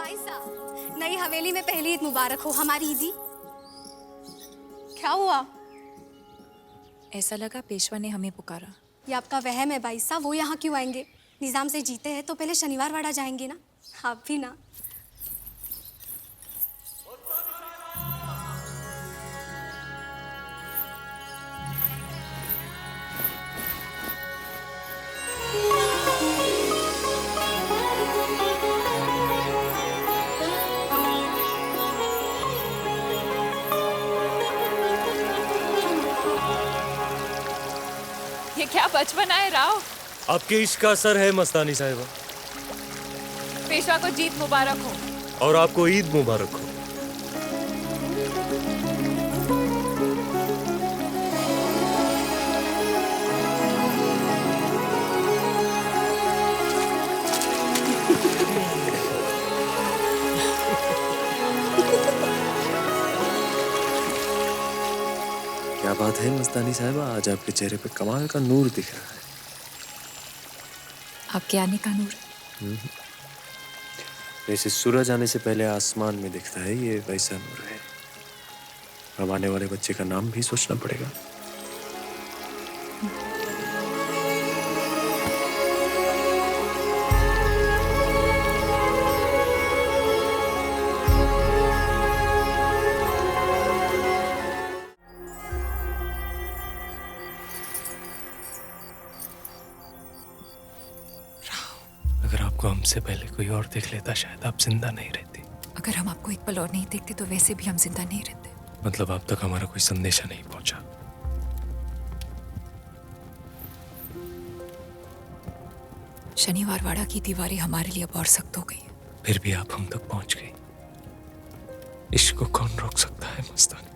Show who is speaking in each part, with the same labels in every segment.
Speaker 1: भाई साहब, नई हवेली में पहली ईद मुबारक हो हमारी ईदी।
Speaker 2: क्या हुआ?
Speaker 3: ऐसा लगा पेशवा ने हमें पुकारा।
Speaker 1: ये आपका वहम है भाई साहब, वो यहाँ क्यों आएंगे? निजाम से जीते हैं तो पहले शनिवार वाड़ा जाएंगे ना, आप भी ना।
Speaker 3: ये क्या बचपन है राव?
Speaker 4: आपके इश्क का असर है मस्तानी साहिबा।
Speaker 3: पेशवा को जीत मुबारक हो।
Speaker 4: और आपको ईद मुबारक हो।
Speaker 5: क्या बात है मस्तानी साहिबा, आज आपके चेहरे पे कमाल का नूर दिख रहा है।
Speaker 3: आपके आने का नूर।
Speaker 5: जैसे सूरज आने से पहले आसमान में दिखता है, ये वैसा नूर है। अब आने वाले बच्चे का नाम भी सोचना पड़ेगा। अगर आपको हमसे पहले कोई और देख लेता शायद आप जिंदा नहीं रहती।
Speaker 3: अगर हम आपको एक पल और नहीं देखते तो वैसे भी हम जिंदा नहीं रहते।
Speaker 5: मतलब आप तक हमारा कोई संदेशा नहीं पहुंचा।
Speaker 3: शनिवार वाड़ा की दीवारें हमारे लिए अब और सख्त हो गई।
Speaker 5: फिर भी आप हम तक पहुंच गई। इश्क को कौन रोक सकता है मस्तानी?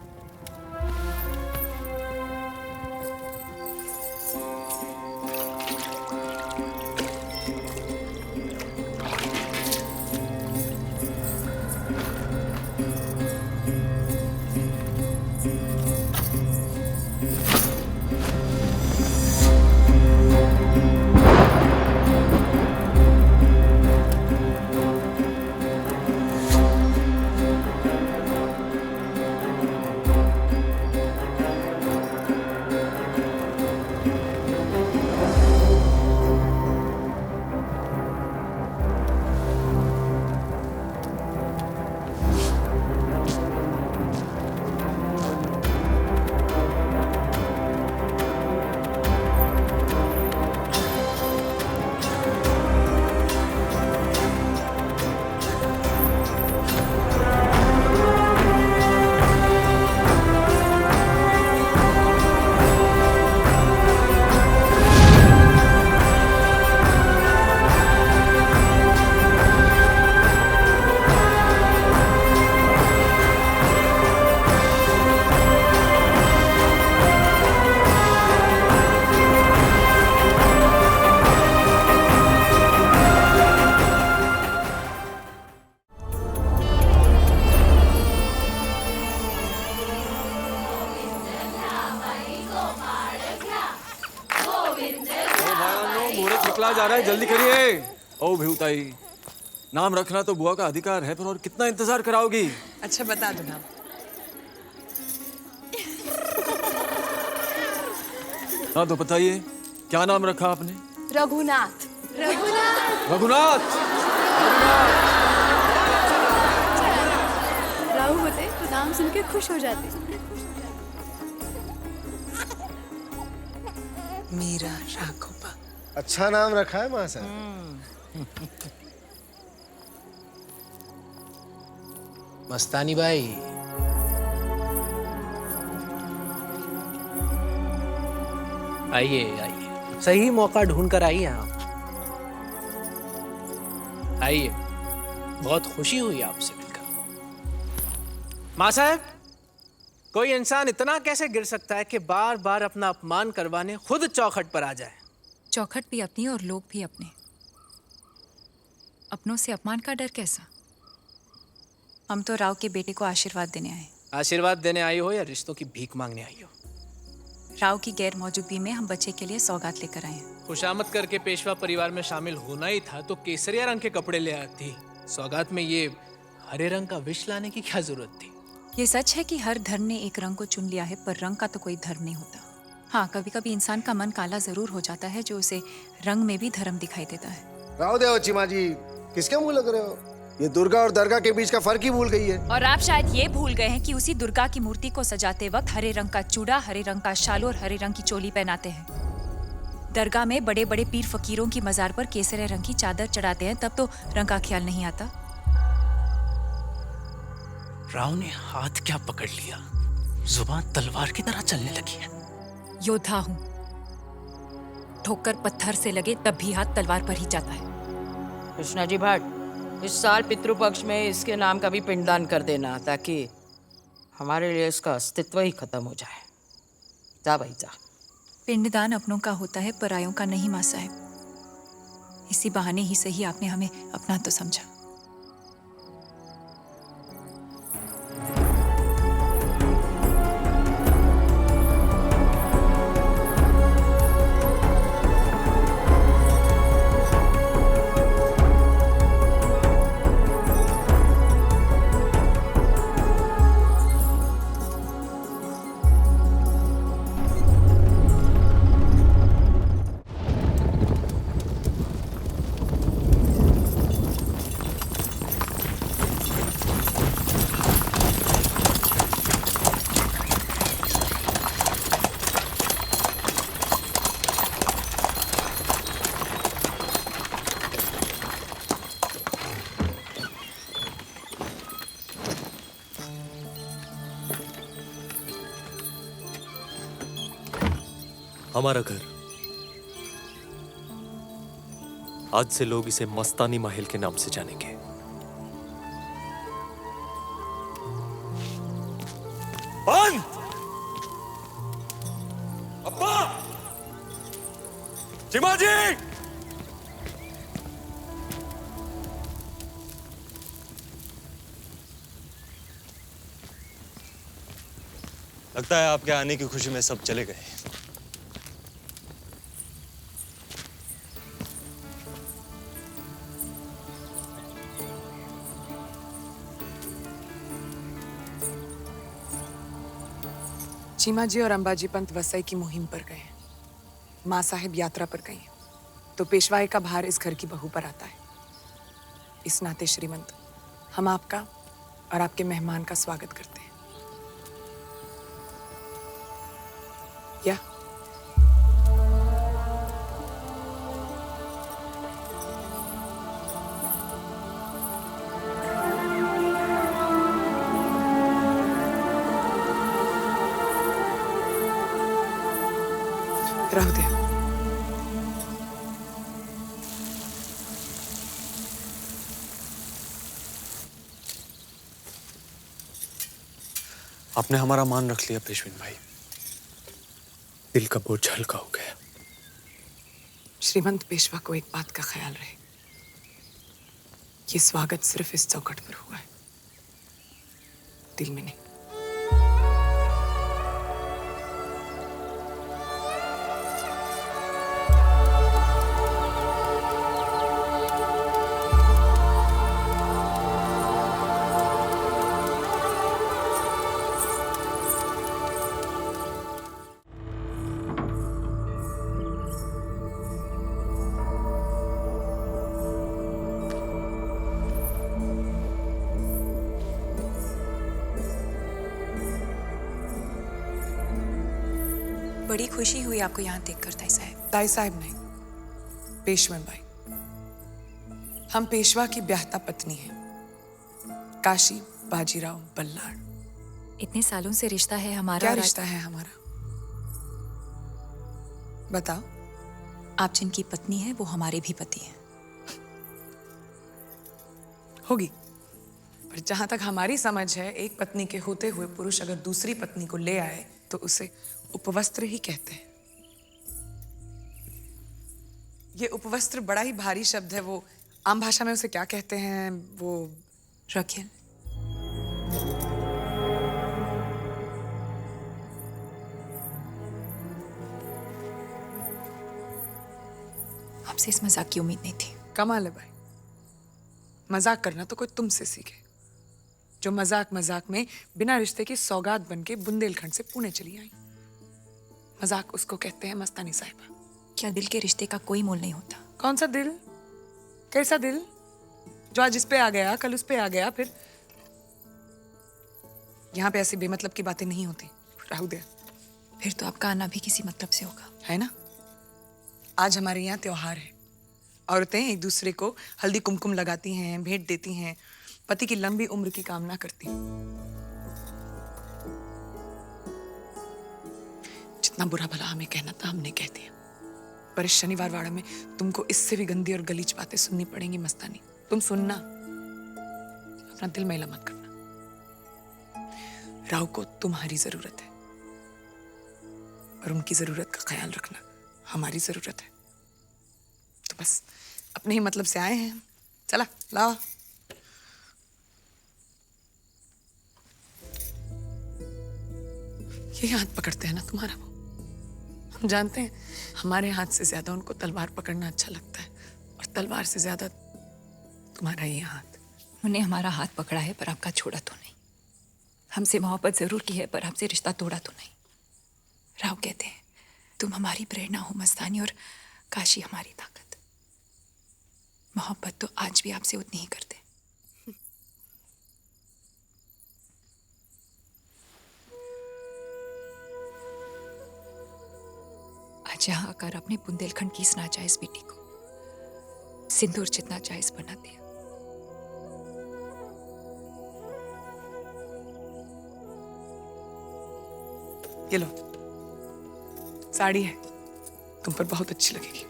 Speaker 6: निकला जा रहा है, जल्दी करिए। ओ भिवताई, नाम रखना तो बुआ का अधिकार है, पर और कितना इंतजार कराओगी?
Speaker 2: अच्छा बता दो नाम।
Speaker 6: हाँ तो बताइए, क्या नाम रखा आपने?
Speaker 2: रघुनाथ।
Speaker 1: रघुनाथ।
Speaker 6: रघुनाथ।
Speaker 1: राहु होते तो नाम सुन के खुश हो जाते।
Speaker 2: मीरा राघोबा।
Speaker 7: अच्छा नाम रखा है मां साहब।
Speaker 8: मस्तानी भाई, आइए आइए, सही मौका ढूंढ कर आइए आप। आइए, बहुत खुशी हुई आपसे मिलकर। मां साहब, कोई इंसान इतना कैसे गिर सकता है कि बार बार अपना अपमान करवाने खुद चौखट पर आ जाए?
Speaker 3: चौखट भी अपनी और लोग भी अपने। अपनों से अपमान का डर कैसा? हम तो राव के बेटे को आशीर्वाद देने आए।
Speaker 8: आशीर्वाद देने आई हो या रिश्तों की भीख मांगने आई हो?
Speaker 3: राव की गैर मौजूदगी में हम बच्चे के लिए सौगात लेकर आए हैं।
Speaker 8: खुशामद करके पेशवा परिवार में शामिल होना ही था तो केसरिया रंग के कपड़े ले आती। सौगात में ये हरे रंग का विष लाने की क्या जरूरत थी?
Speaker 3: ये सच है कि हर धर्म ने एक रंग को चुन लिया है, पर रंग का तो कोई धर्म नहीं होता। हाँ, कभी कभी इंसान का मन काला जरूर हो जाता है, जो उसे रंग में भी धर्म दिखाई देता है।
Speaker 7: राव देव चीमा जी, किसके मुंह लग रहे हो? ये दुर्गा और दरगाह के बीच का फर्क ही भूल गई है।
Speaker 3: और आप शायद ये भूल गए हैं कि उसी दुर्गा की मूर्ति को सजाते वक्त हरे रंग का चूड़ा, हरे रंग का शाल और हरे रंग की चोली पहनाते हैं। दरगाह में बड़े बड़े पीर फकीरों की मजार पर केसरे रंग की चादर चढ़ाते हैं, तब तो रंग का ख्याल नहीं आता।
Speaker 8: राव ने हाथ क्या पकड़ लिया? जुबान तलवार की तरह चलने लगी है।
Speaker 3: योद्धा हूँ, ठोकर पत्थर से लगे तब भी हाथ तलवार पर ही जाता है।
Speaker 9: कृष्णा जी भट्ट, इस साल पितृपक्ष में इसके नाम का भी पिंडदान कर देना, ताकि हमारे लिए इसका अस्तित्व ही खत्म हो जाए। जा भाई जा।
Speaker 3: पिंडदान अपनों का होता है, परायों का नहीं मां साहब। इसी बहाने ही सही आपने हमें अपना तो समझा।
Speaker 5: हमारा घर। आज से लोग इसे मस्तानी महल के नाम से जानेंगे। बंद! अब्बा! चिमा जी!
Speaker 6: लगता है आपके आने की खुशी में सब चले गए।
Speaker 2: चीमा जी और अंबाजी पंत वसई की मुहिम पर गए। माँ साहिब यात्रा पर गई, तो पेशवाई का भार इस घर की बहू पर आता है। इस नाते श्रीमंत, हम आपका और आपके मेहमान का स्वागत करते हैं। या रह दे।
Speaker 5: आपने हमारा मान रख लिया पेशविन भाई। दिल का बोझ हल्का हो गया।
Speaker 2: श्रीमंत पेशवा को एक बात का ख्याल रहे, ये स्वागत सिर्फ इस चौखट पर हुआ है, दिल में नहीं।
Speaker 3: बड़ी खुशी हुई आपको यहाँ देखकर ताई साहब।
Speaker 2: ताई साहब नहीं, पेशवन भाई। हम पेशवा की ब्याहता पत्नी हैं, काशी बाजीराव बल्लाड़।
Speaker 3: इतने सालों से रिश्ता है हमारा।
Speaker 2: क्या
Speaker 3: और
Speaker 2: रिश्ता है हमारा? बताओ।
Speaker 3: आप जिनकी पत्नी है वो हमारे भी पति हैं।
Speaker 2: होगी, पर जहां तक हमारी समझ है, एक पत्नी के होते हुए पुरुष अगर दूसरी पत्नी को ले आए तो उसे उपवस्त्र ही कहते हैं। ये उपवस्त्र बड़ा ही भारी शब्द है, वो आम भाषा में उसे क्या कहते हैं? वो
Speaker 3: रखिल। आपसे इस मजाक की उम्मीद नहीं थी।
Speaker 2: कमाल है भाई, मजाक करना तो कोई तुमसे सीखे, जो मजाक मजाक में बिना रिश्ते की सौगात बन के बुंदेलखंड से पुणे चली आई। मजाक उसको कहते हैं मस्तानी साहिबा।
Speaker 3: क्या दिल के रिश्ते का कोई मोल नहीं होता?
Speaker 2: कौन सा दिल? कैसा दिल जो आज इस पे आ गया, कल उस पे आ गया, फिर यहाँ पे ऐसी बेमतलब की बातें नहीं होती। राहु दे।
Speaker 3: फिर तो आपका आना भी किसी मतलब से होगा,
Speaker 2: है ना? आज हमारे यहाँ त्योहार है। औरतें एक दूसरे को हल्दी कुमकुम लगाती हैं, भेंट देती हैं, पति की लंबी उम्र की कामना करती हैं। जितना बुरा भला हमें कहना था हमने कह दिया, पर इस शनिवार वाड़ा में तुमको इससे भी गंदी और गलीज बातें सुननी पड़ेंगी मस्तानी। तुम सुनना, अपना दिल मैला मत करना। राव को तुम्हारी जरूरत है और उनकी जरूरत का ख्याल रखना हमारी जरूरत है। तो बस अपने ही मतलब से आए हैं। चला लाओ। ये हाथ पकड़ते हैं ना तुम्हारा वो, हम जानते हैं हमारे हाथ से ज्यादा उनको तलवार पकड़ना अच्छा लगता है, और तलवार से ज्यादा तुम्हारा ये हाथ।
Speaker 3: उन्हें हमारा हाथ पकड़ा है पर आपका छोड़ा तो नहीं। हमसे मोहब्बत जरूर की है पर आपसे रिश्ता तोड़ा तो नहीं। राव कहते हैं तुम हमारी प्रेरणा हो मस्तानी, और काशी हमारी ताकत। मोहब्बत तो आज भी आपसे उतनी ही करते। आज यहाँ आकर अपने बुंदेलखंड की इस नाजायज बेटी को सिंदूर जितना जायज बना दिया।
Speaker 2: ये लो, साड़ी है, तुम पर बहुत अच्छी लगेगी।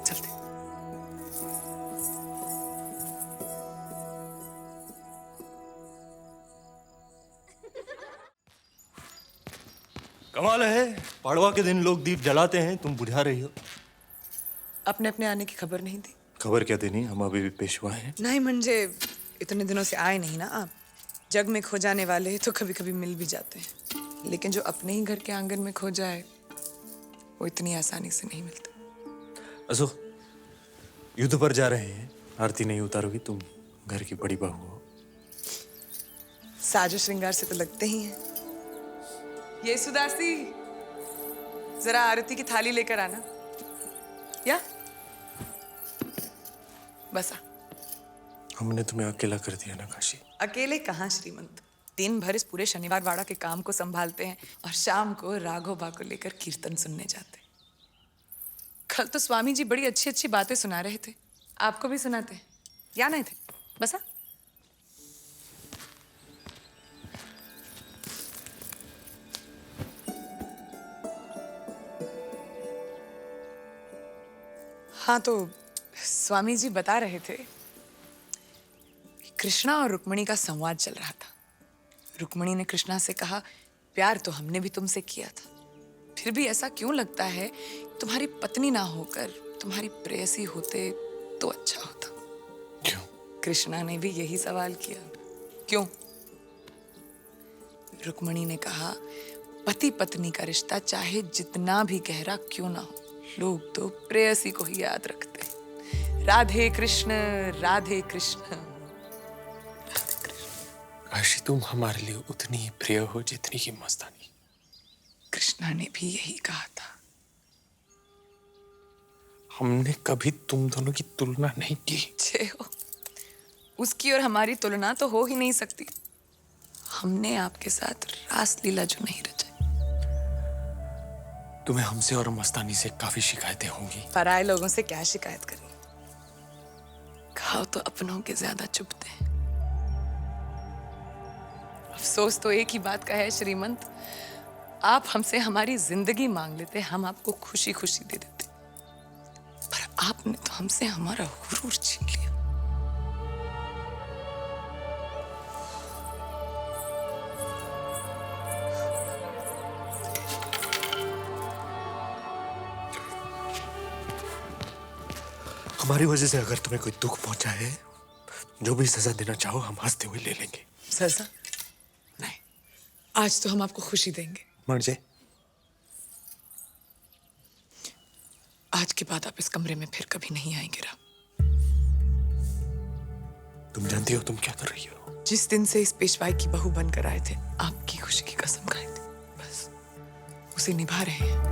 Speaker 2: चलते।
Speaker 4: कमाल है, पाड़वा के दिन लोग दीप जलाते हैं, तुम बुझा रही हो।
Speaker 2: अपने अपने आने की खबर नहीं दी।
Speaker 5: खबर क्या देनी, हम अभी भी पेशवा हैं।
Speaker 2: नहीं मंजे, इतने दिनों से आए नहीं ना आप। जग में खो जाने वाले तो कभी कभी मिल भी जाते हैं, लेकिन जो अपने ही घर के आंगन में खो जाए वो इतनी आसानी से नहीं मिलता।
Speaker 5: असो, युद्ध पर जा रहे हैं, आरती नहीं उतारोगी? तुम घर की बड़ी बहू हो।
Speaker 2: साजो श्रृंगार से तो लगते ही हैं। ये सुदासी, जरा आरती की थाली लेकर आना। या बसा।
Speaker 5: हमने तुम्हें अकेला कर दिया ना काशी।
Speaker 2: अकेले कहाँ श्रीमंत, दिन भर इस पूरे शनिवार वाड़ा के काम को संभालते हैं और शाम को राघोबा को लेकर कीर्तन सुनने जाते हैं। कल तो स्वामी जी बड़ी अच्छी अच्छी बातें सुना रहे थे, आपको भी सुनाते हैं या नहीं थे? बसा। हाँ, तो स्वामी जी बता रहे थे कृष्णा और रुक्मणी का संवाद चल रहा था। रुक्मणी ने कृष्णा से कहा, प्यार तो हमने भी तुमसे किया था, फिर भी ऐसा क्यों लगता है तुम्हारी पत्नी ना होकर तुम्हारी प्रेयसी होते तो अच्छा होता।
Speaker 5: क्यों?
Speaker 2: कृष्णा ने भी यही सवाल किया, क्यों? रुक्मणी ने कहा, पति पत्नी का रिश्ता चाहे जितना भी गहरा क्यों ना हो, लोग तो प्रेयसी को ही याद रखते हैं। राधे कृष्ण, राधे कृष्ण।
Speaker 5: काशी, तुम हमारे लिए उतनी ही प्रिय हो जितनी की मस्तानी।
Speaker 2: कृष्णा ने भी यही कहा था।
Speaker 5: हमने कभी तुम दोनों की तुलना नहीं की।
Speaker 2: छे हो, उसकी और हमारी तुलना तो हो ही नहीं सकती। हमने आपके साथ रास लीला जो नहीं रचाई।
Speaker 5: तुम्हें हमसे और मस्तानी से काफी शिकायतें होंगी।
Speaker 2: पराये लोगों से क्या शिकायत करनी, घाव तो अपनों के ज्यादा चुभते हैं। अफसोस तो एक ही बात का है श्रीमंत, आप हमसे हमारी जिंदगी मांग लेते, हम आपको खुशी खुशी दे देते, पर आपने तो हमसे हमारा हुरूर छीन लिया।
Speaker 5: हमारी वजह से अगर तुम्हें कोई दुख पहुंचा है, जो भी सजा देना चाहो हम हंसते हुए ले लेंगे।
Speaker 2: सजा नहीं, आज तो हम आपको खुशी देंगे।
Speaker 5: मर जाए।
Speaker 2: के बाद आप इस कमरे में फिर कभी नहीं आएंगे राम।
Speaker 5: तुम जानती हो तुम क्या कर रही हो?
Speaker 2: जिस दिन से इस पेशवाई की बहू बनकर आए थे, आपकी खुशी की कसम खाई थी, बस उसे निभा रहे हैं।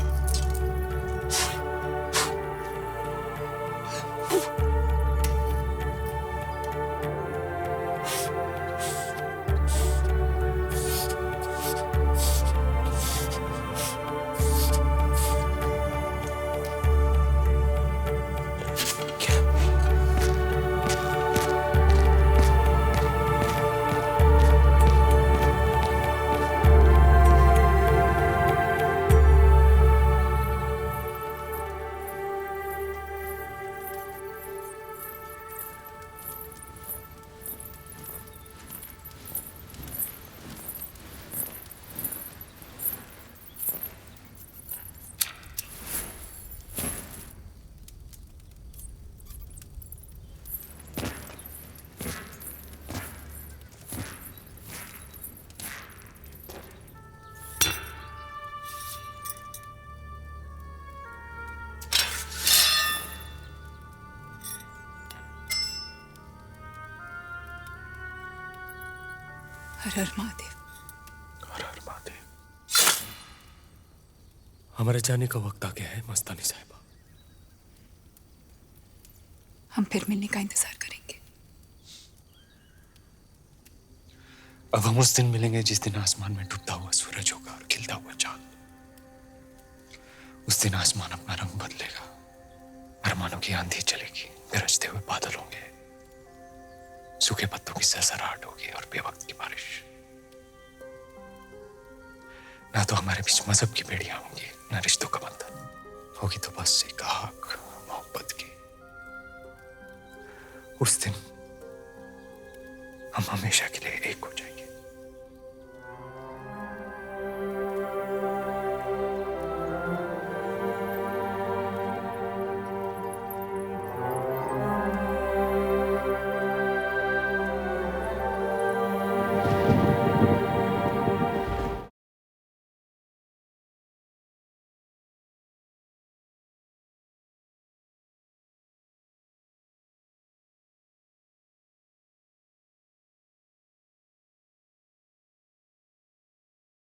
Speaker 2: हर हर महादेव।
Speaker 5: हर हर महादेव। हमारे जाने का वक्त आ गया है मस्तानी साहिबा।
Speaker 2: हम फिर मिलने का इंतजार करेंगे।
Speaker 5: अब हम उस दिन मिलेंगे जिस दिन आसमान में डूबता हुआ सूरज होगा और खिलता हुआ चांद। उस दिन आसमान अपना रंग बदलेगा, अरमानों की आंधी चलेगी, गरजते हुए बादल होंगे, सूखे पत्तों की सरसराहट होगी और बेवक्त की बारिश। ना तो हमारे बीच मजहब की बेड़ियां होंगी, ना रिश्तों का बंधन होगी, तो बस एक आग मोहब्बत की। उस दिन हम हमेशा के लिए एक हो जाएंगे।